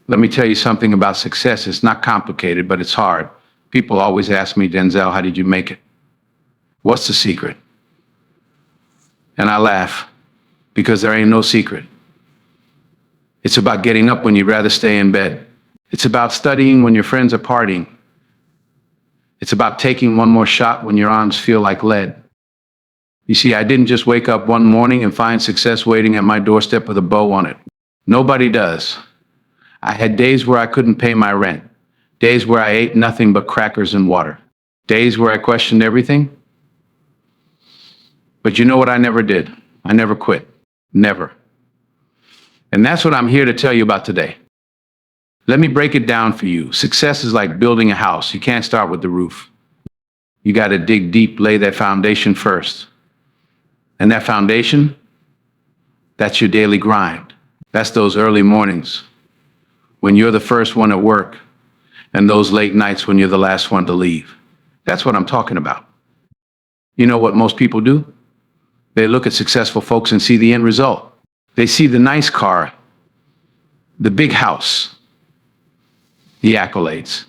Let me tell you something about success. It's not complicated, but it's hard. People always ask me, Denzel, how did you make it? What's the secret? And I laugh because there ain't no secret. It's about getting up when you'd rather stay in bed. It's about studying when your friends are partying. It's about taking one more shot when your arms feel like lead. You see, I didn't just wake up one morning and find success waiting at my doorstep with a bow on it. Nobody does. I had days where I couldn't pay my rent, days where I ate nothing but crackers and water, days where I questioned everything. But you know what I never did? I never quit. Never. And that's what I'm here to tell you about today. Let me break it down for you. Success is like building a house. You can't start with the roof. You got to dig deep, lay that foundation first. And that foundation, that's your daily grind. That's those early mornings when you're the first one at work and those late nights when you're the last one to leave. That's what I'm talking about. You know what most people do? They look at successful folks and see the end result. They see the nice car, the big house, the accolades.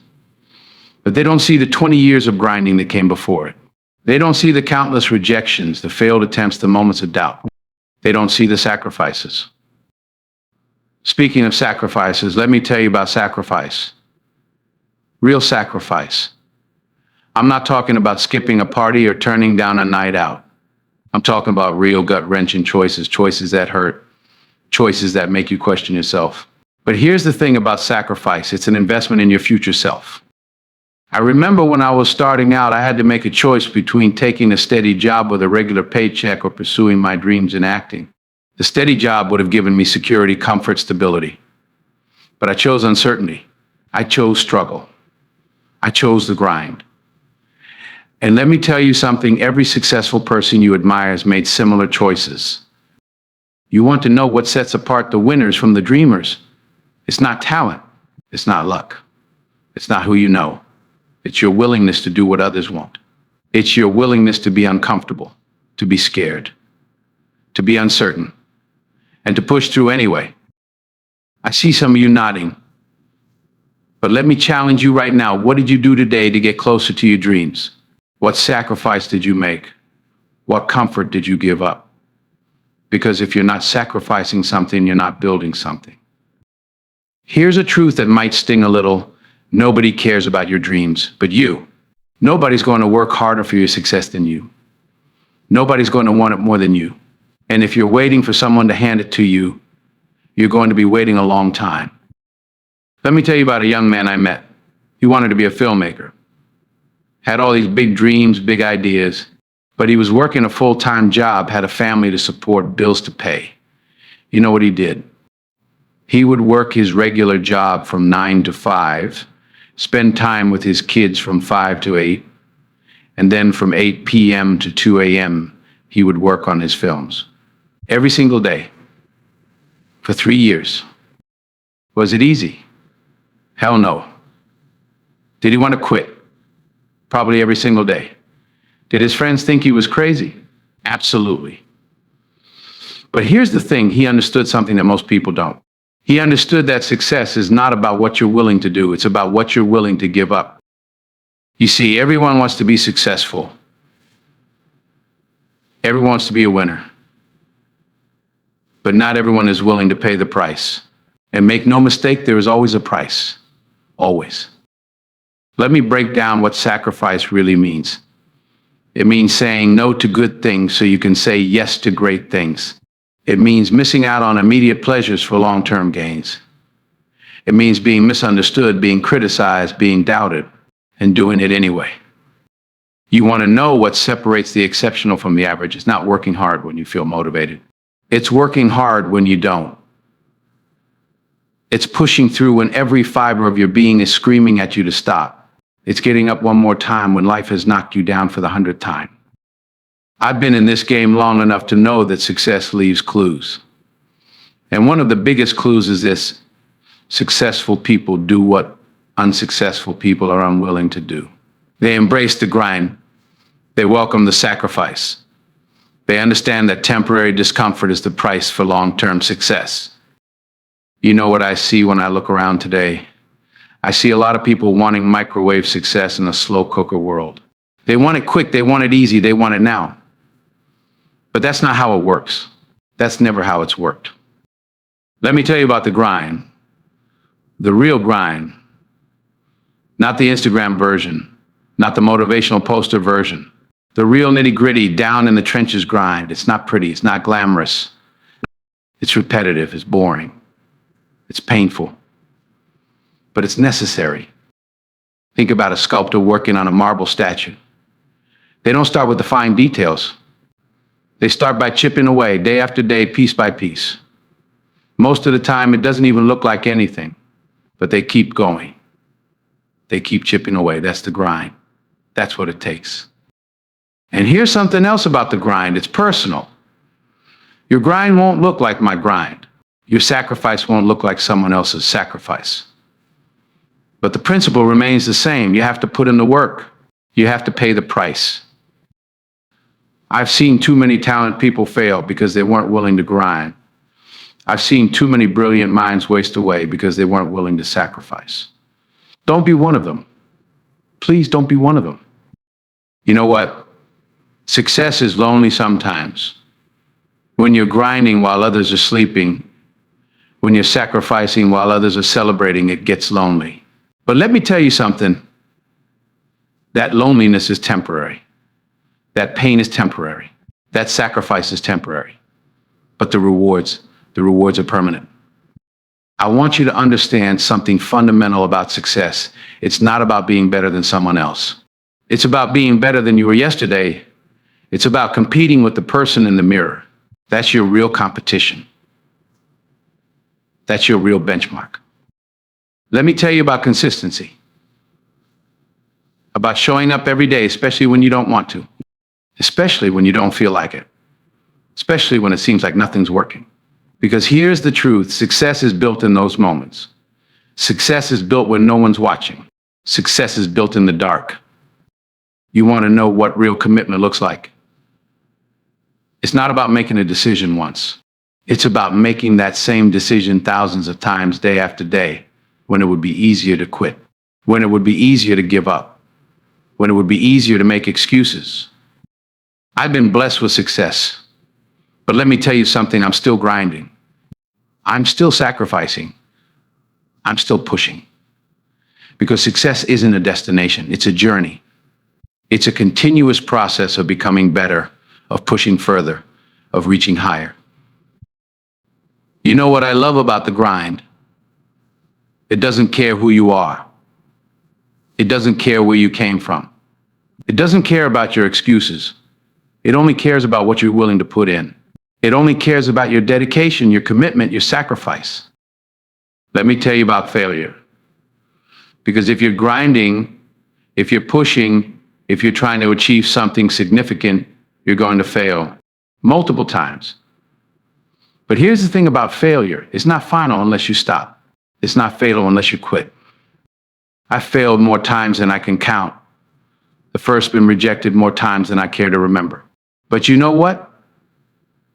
But they don't see the 20 years of grinding that came before it. They don't see the countless rejections, the failed attempts, the moments of doubt. They don't see the sacrifices. Speaking of sacrifices, let me tell you about sacrifice. Real sacrifice. I'm not talking about skipping a party or turning down a night out. I'm talking about real gut-wrenching choices, choices that hurt, choices that make you question yourself. But here's the thing about sacrifice. It's an investment in your future self. I remember when I was starting out, I had to make a choice between taking a steady job with a regular paycheck or pursuing my dreams in acting. The steady job would have given me security, comfort, stability. But I chose uncertainty. I chose struggle. I chose the grind. And let me tell you something, every successful person you admire has made similar choices. You want to know what sets apart the winners from the dreamers? It's not talent. It's not luck. It's not who you know. It's your willingness to do what others won't. It's your willingness to be uncomfortable, to be scared, to be uncertain, and to push through anyway. I see some of you nodding. But let me challenge you right now. What did you do today to get closer to your dreams? What sacrifice did you make? What comfort did you give up? Because if you're not sacrificing something, you're not building something. Here's a truth that might sting a little. Nobody cares about your dreams, but you. Nobody's going to work harder for your success than you. Nobody's going to want it more than you. And if you're waiting for someone to hand it to you, you're going to be waiting a long time. Let me tell you about a young man I met. He wanted to be a filmmaker. Had all these big dreams, big ideas, but he was working a full-time job, had a family to support, bills to pay. You know what he did? He would work his regular job from 9 to 5, spend time with his kids from 5 to 8, and then from 8 p.m. to 2 a.m., he would work on his films. Every single day. For 3 years. Was it easy? Hell no. Did he want to quit? Probably every single day. Did his friends think he was crazy? Absolutely. But here's the thing, he understood something that most people don't. He understood that success is not about what you're willing to do, it's about what you're willing to give up. You see, everyone wants to be successful. Everyone wants to be a winner. But not everyone is willing to pay the price. And make no mistake, there is always a price. Always. Let me break down what sacrifice really means. It means saying no to good things so you can say yes to great things. It means missing out on immediate pleasures for long-term gains. It means being misunderstood, being criticized, being doubted, and doing it anyway. You want to know what separates the exceptional from the average. It's not working hard when you feel motivated. It's working hard when you don't. It's pushing through when every fiber of your being is screaming at you to stop. It's getting up one more time when life has knocked you down for the 100th time. I've been in this game long enough to know that success leaves clues. And one of the biggest clues is this: successful people do what unsuccessful people are unwilling to do. They embrace the grind. They welcome the sacrifice. They understand that temporary discomfort is the price for long-term success. You know what I see when I look around today? I see a lot of people wanting microwave success in a slow cooker world. They want it quick, they want it easy, they want it now. But that's not how it works. That's never how it's worked. Let me tell you about the grind, the real grind, not the Instagram version, not the motivational poster version. The real nitty-gritty, down in the trenches grind. It's not pretty, it's not glamorous. It's repetitive, it's boring, it's painful, but it's necessary. Think about a sculptor working on a marble statue. They don't start with the fine details. They start by chipping away, day after day, piece by piece. Most of the time, it doesn't even look like anything, but they keep going. They keep chipping away. That's the grind. That's what it takes. And here's something else about the grind. It's personal. Your grind won't look like my grind. Your sacrifice won't look like someone else's sacrifice. But the principle remains the same. You have to put in the work. You have to pay the price. I've seen too many talented people fail because they weren't willing to grind. I've seen too many brilliant minds waste away because they weren't willing to sacrifice. Don't be one of them. Please don't be one of them. You know what? Success is lonely sometimes. When you're grinding while others are sleeping, when you're sacrificing while others are celebrating, it gets lonely. But let me tell you something. That loneliness is temporary. That pain is temporary. That sacrifice is temporary. But the rewards are permanent. I want you to understand something fundamental about success. It's not about being better than someone else. It's about being better than you were yesterday. It's about competing with the person in the mirror. That's your real competition. That's your real benchmark. Let me tell you about consistency. About showing up every day, especially when you don't want to. Especially when you don't feel like it. Especially when it seems like nothing's working. Because here's the truth, success is built in those moments. Success is built when no one's watching. Success is built in the dark. You want to know what real commitment looks like? It's not about making a decision once. It's about making that same decision thousands of times day after day, when it would be easier to quit, when it would be easier to give up, when it would be easier to make excuses. I've been blessed with success. But let me tell you something, I'm still grinding. I'm still sacrificing. I'm still pushing. Because success isn't a destination, it's a journey. It's a continuous process of becoming better, of pushing further, of reaching higher. You know what I love about the grind? It doesn't care who you are. It doesn't care where you came from. It doesn't care about your excuses. It only cares about what you're willing to put in. It only cares about your dedication, your commitment, your sacrifice. Let me tell you about failure. Because if you're grinding, if you're pushing, if you're trying to achieve something significant, you're going to fail multiple times. But here's the thing about failure. It's not final unless you stop. It's not fatal unless you quit. I failed more times than I can count. The first been rejected more times than I care to remember. But you know what?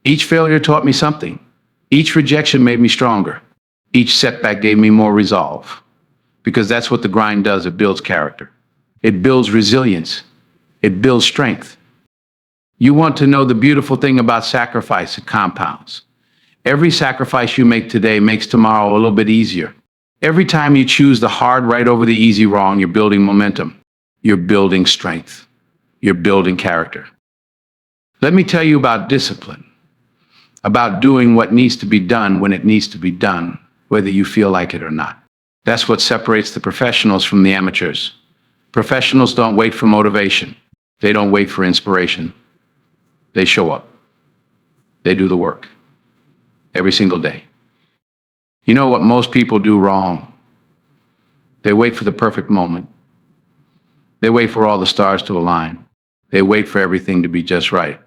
Each failure taught me something. Each rejection made me stronger. Each setback gave me more resolve. Because that's what the grind does. It builds character. It builds resilience. It builds strength. You want to know the beautiful thing about sacrifice? It compounds. Every sacrifice you make today makes tomorrow a little bit easier. Every time you choose the hard right over the easy wrong, you're building momentum. You're building strength. You're building character. Let me tell you about discipline. About doing what needs to be done when it needs to be done, whether you feel like it or not. That's what separates the professionals from the amateurs. Professionals don't wait for motivation. They don't wait for inspiration. They show up. They do the work. Every single day. You know what most people do wrong? They wait for the perfect moment. They wait for all the stars to align. They wait for everything to be just right.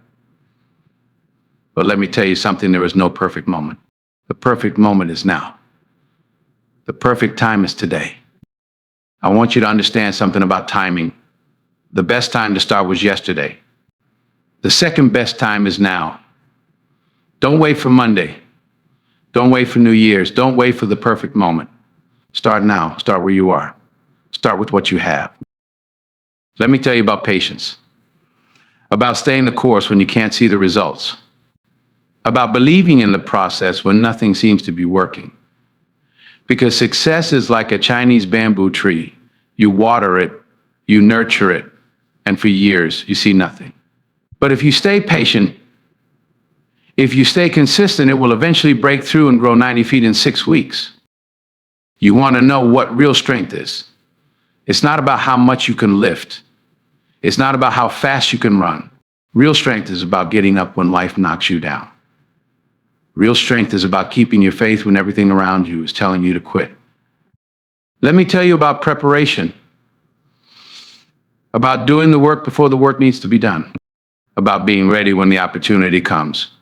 But let me tell you something, there is no perfect moment. The perfect moment is now. The perfect time is today. I want you to understand something about timing. The best time to start was yesterday. The second best time is now. Don't wait for Monday. Don't wait for New Year's. Don't wait for the perfect moment. Start now. Start where you are. Start with what you have. Let me tell you about patience, about staying the course when you can't see the results, about believing in the process when nothing seems to be working. Because success is like a Chinese bamboo tree. You water it, you nurture it, and for years you see nothing. But if you stay patient, if you stay consistent, it will eventually break through and grow 90 feet in 6 weeks. You want to know what real strength is. It's not about how much you can lift. It's not about how fast you can run. Real strength is about getting up when life knocks you down. Real strength is about keeping your faith when everything around you is telling you to quit. Let me tell you about preparation, about doing the work before the work needs to be done, about being ready when the opportunity comes.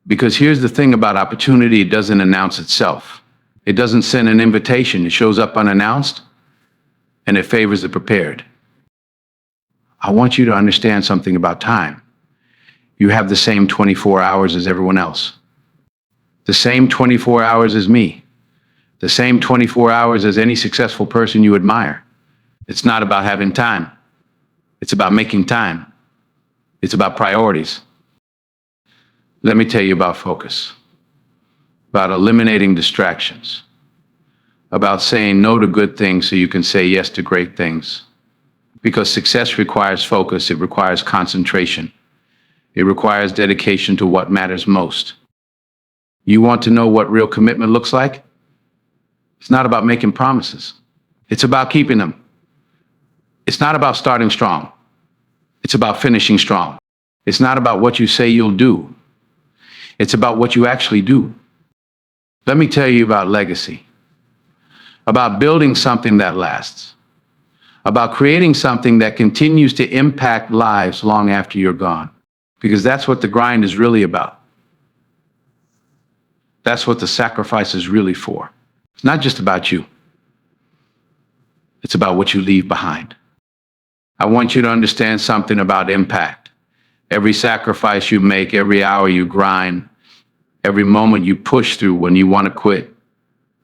Because here's the thing about opportunity, it doesn't announce itself. It doesn't send an invitation. It shows up unannounced, and it favors the prepared. I want you to understand something about time. You have the same 24 hours as everyone else. The same 24 hours as me. The same 24 hours as any successful person you admire. It's not about having time. It's about making time. It's about priorities. Let me tell you about focus, about eliminating distractions, about saying no to good things so you can say yes to great things. Because success requires focus, it requires concentration. It requires dedication to what matters most. You want to know what real commitment looks like? It's not about making promises. It's about keeping them. It's not about starting strong. It's about finishing strong. It's not about what you say you'll do. It's about what you actually do. Let me tell you about legacy, about building something that lasts, about creating something that continues to impact lives long after you're gone. Because that's what the grind is really about. That's what the sacrifice is really for. It's not just about you. It's about what you leave behind. I want you to understand something about impact. Every sacrifice you make, every hour you grind, every moment you push through when you want to quit,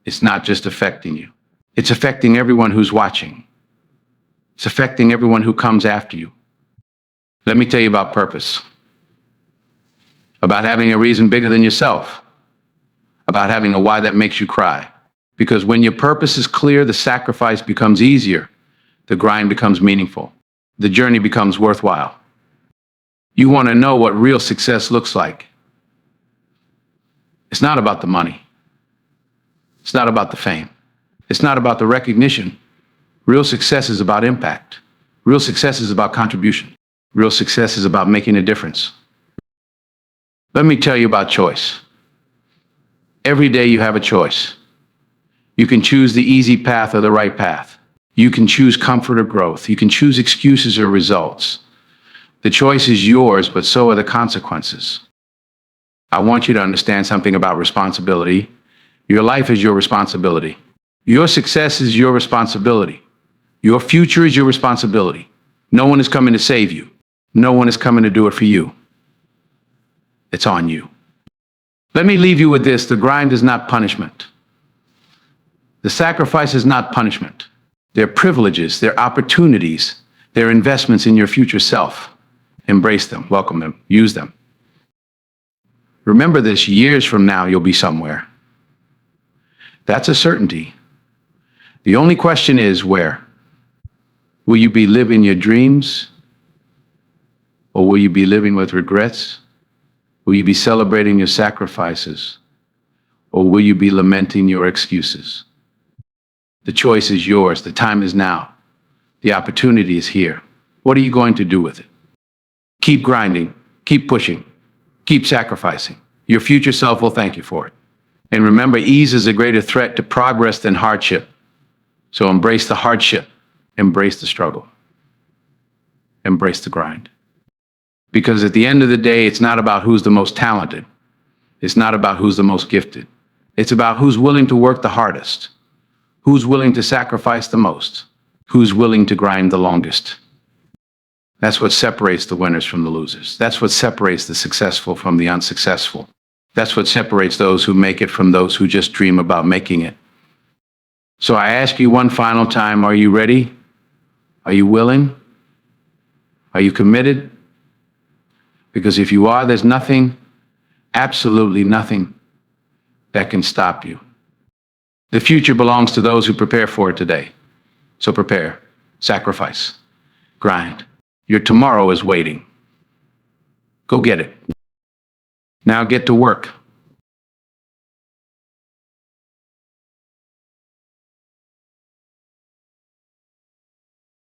it's not just affecting you. It's affecting everyone who's watching. It's affecting everyone who comes after you. Let me tell you about purpose, about having a reason bigger than yourself, about having a why that makes you cry. Because when your purpose is clear, the sacrifice becomes easier, the grind becomes meaningful, the journey becomes worthwhile. You want to know what real success looks like. It's not about the money. It's not about the fame. It's not about the recognition. Real success is about impact. Real success is about contribution. Real success is about making a difference. Let me tell you about choice. Every day you have a choice. You can choose the easy path or the right path. You can choose comfort or growth. You can choose excuses or results. The choice is yours, but so are the consequences. I want you to understand something about responsibility. Your life is your responsibility. Your success is your responsibility. Your future is your responsibility. No one is coming to save you. No one is coming to do it for you. It's on you. Let me leave you with this. The grind is not punishment. The sacrifice is not punishment. They're privileges, they're opportunities, they're investments in your future self. Embrace them, welcome them, use them. Remember this, years from now, you'll be somewhere. That's a certainty. The only question is where? Will you be living your dreams? Or will you be living with regrets? Will you be celebrating your sacrifices? Or will you be lamenting your excuses? The choice is yours. The time is now. The opportunity is here. What are you going to do with it? Keep grinding, keep pushing, keep sacrificing. Your future self will thank you for it. And remember, ease is a greater threat to progress than hardship. So embrace the hardship, embrace the struggle, embrace the grind. Because at the end of the day, it's not about who's the most talented. It's not about who's the most gifted. It's about who's willing to work the hardest, who's willing to sacrifice the most, who's willing to grind the longest. That's what separates the winners from the losers. That's what separates the successful from the unsuccessful. That's what separates those who make it from those who just dream about making it. So I ask you one final time, are you ready? Are you willing? Are you committed? Because if you are, there's nothing, absolutely nothing, that can stop you. The future belongs to those who prepare for it today. So prepare, sacrifice, grind. Your tomorrow is waiting. Go get it. Now get to work.